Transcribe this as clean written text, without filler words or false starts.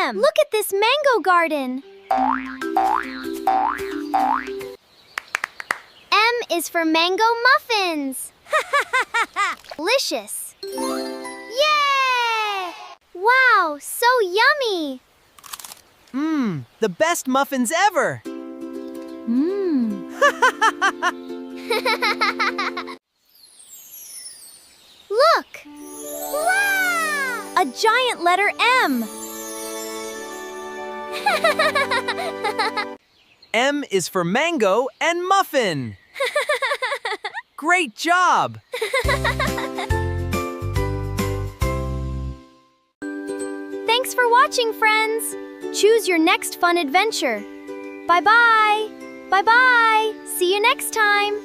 M. Look at this mango garden. M is for mango muffins. Delicious. Yay! Wow, so yummy. The best muffins ever. Look! Wow! A giant letter M. M is for mango and muffin. Great job! Thanks for watching, friends. Choose your next fun adventure. Bye-bye. Bye-bye. See you next time.